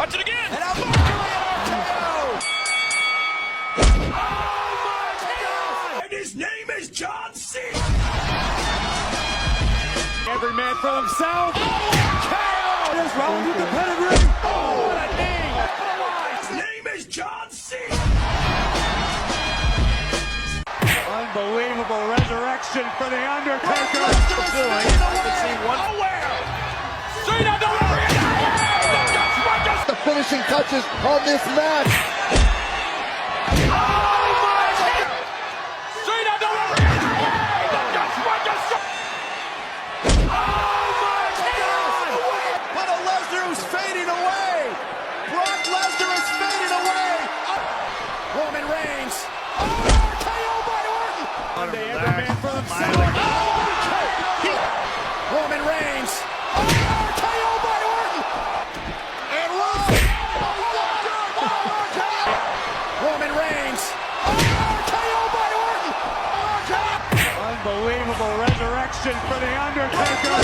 Watch it again. And now RKO. Oh my God! And his name is John Cena. Every man for himself. KO. There's Rollins with the pedigree. Oh, what a knee. His name is John Cena. Unbelievable resurrection for the Undertaker. Cena delivering it. The finishing touches on this match. Cena delivering But a Lesnar who's fading away. Brock Lesnar is fading away. Roman Reigns. RKO by Orton. Every man for himself. Roman Reigns. RKO by Orton. And Roman Reigns. RKO by Orton. Unbelievable resurrection for the Undertaker.